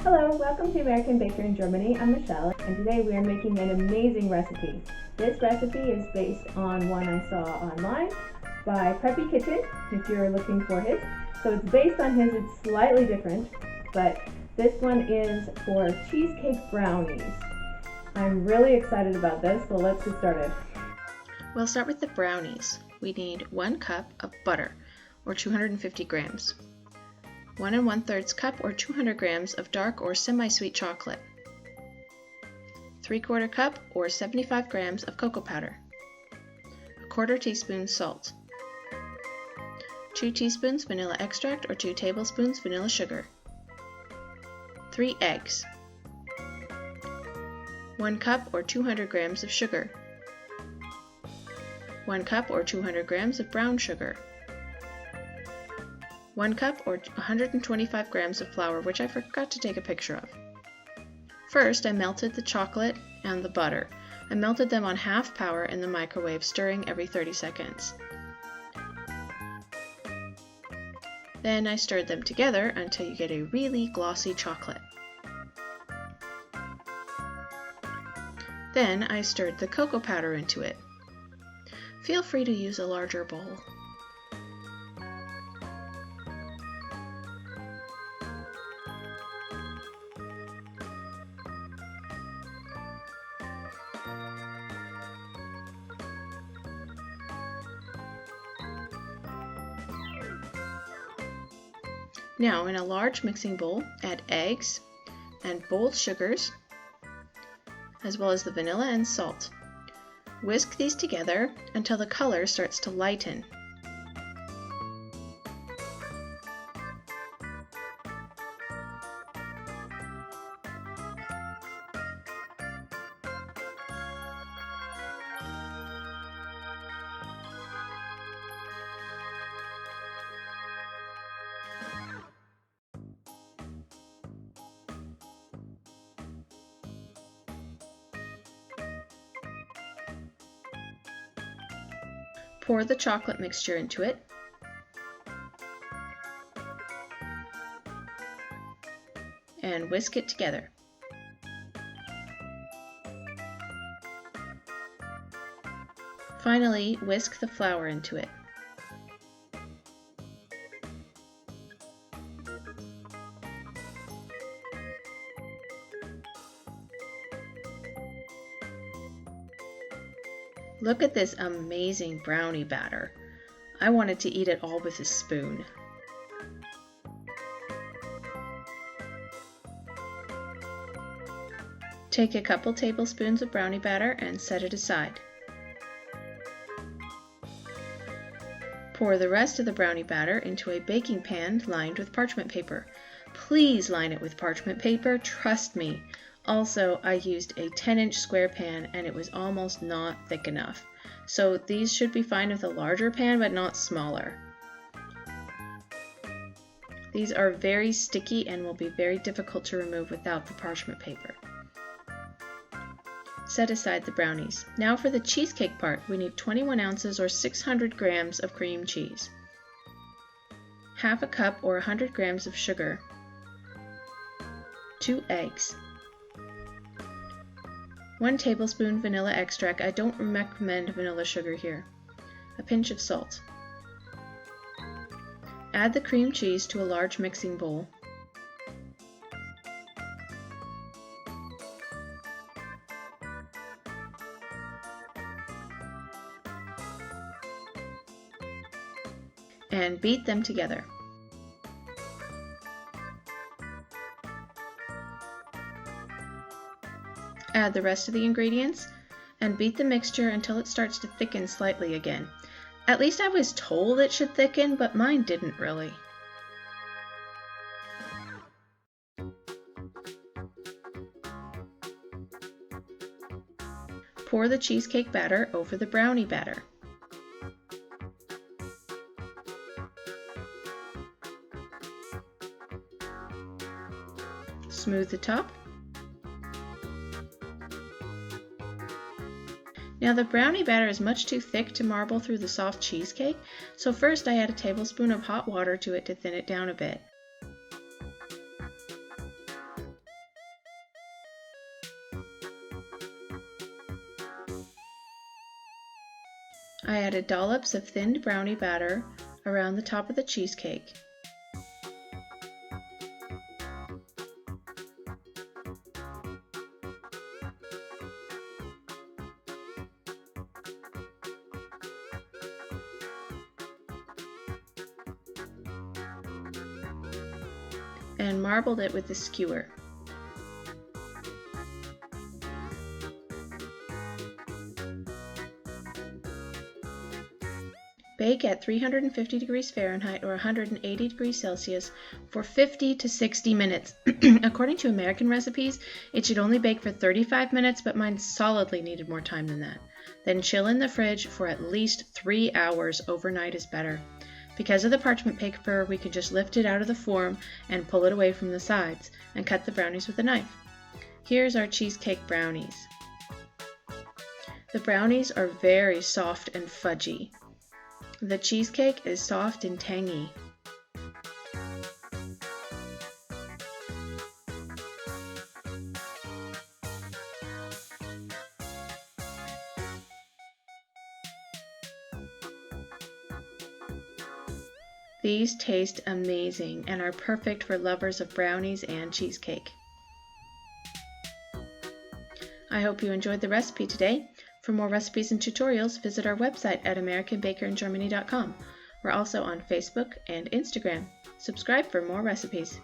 Hello, welcome to American Baker in Germany. I'm Michelle, and today we are making an amazing recipe. This recipe is based on one I saw online by Preppy Kitchen, if you're looking for his. So it's based on his, it's slightly different, but this one is for cheesecake brownies. I'm really excited about this, so let's get started. We'll start with the brownies. We need 1 cup of butter, or 250 grams. 1 1/3 cup or 200 grams of dark or semi-sweet chocolate, 3/4 cup or 75 grams of cocoa powder, 1/4 teaspoon salt, 2 teaspoons vanilla extract or 2 tablespoons vanilla sugar, 3 eggs, 1 cup or 200 grams of sugar, 1 cup or 200 grams of brown sugar, 1 cup or 125 grams of flour, which I forgot to take a picture of. First, I melted the chocolate and the butter. I melted them on half power in the microwave, stirring every 30 seconds. Then I stirred them together until you get a really glossy chocolate. Then I stirred the cocoa powder into it. Feel free to use a larger bowl. Now, in a large mixing bowl, add eggs and both sugars, as well as the vanilla and salt. Whisk these together until the color starts to lighten. Pour the chocolate mixture into it. And whisk it together. Finally, whisk the flour into it. Look at this amazing brownie batter. I wanted to eat it all with a spoon. Take a couple tablespoons of brownie batter and set it aside. Pour the rest of the brownie batter into a baking pan lined with parchment paper. Please line it with parchment paper, trust me. Also, I used a 10-inch square pan and it was almost not thick enough. So these should be fine with a larger pan, but not smaller. These are very sticky and will be very difficult to remove without the parchment paper. Set aside the brownies. Now for the cheesecake part, we need 21 ounces or 600 grams of cream cheese, half a cup or 100 grams of sugar, 2 eggs, 1 tablespoon vanilla extract. I don't recommend vanilla sugar here. A pinch of salt. Add the cream cheese to a large mixing bowl. And beat them together. Add the rest of the ingredients and beat the mixture until it starts to thicken slightly again. At least I was told it should thicken, but mine didn't really. Pour the cheesecake batter over the brownie batter. Smooth the top. Now the brownie batter is much too thick to marble through the soft cheesecake, so first I add a tablespoon of hot water to it to thin it down a bit. I added dollops of thinned brownie batter around the top of the cheesecake. And marbled it with a skewer. Bake at 350 degrees Fahrenheit or 180 degrees Celsius for 50 to 60 minutes. According to American recipes, it should only bake for 35 minutes, but mine solidly needed more time than that. Then chill in the fridge for at least 3 hours. Overnight is better. Because of the parchment paper, we can just lift it out of the form and pull it away from the sides and cut the brownies with a knife. Here's our cheesecake brownies. The brownies are very soft and fudgy. The cheesecake is soft and tangy. These taste amazing and are perfect for lovers of brownies and cheesecake. I hope you enjoyed the recipe today. For more recipes and tutorials, visit our website at AmericanBakerInGermany.com. We're also on Facebook and Instagram. Subscribe for more recipes.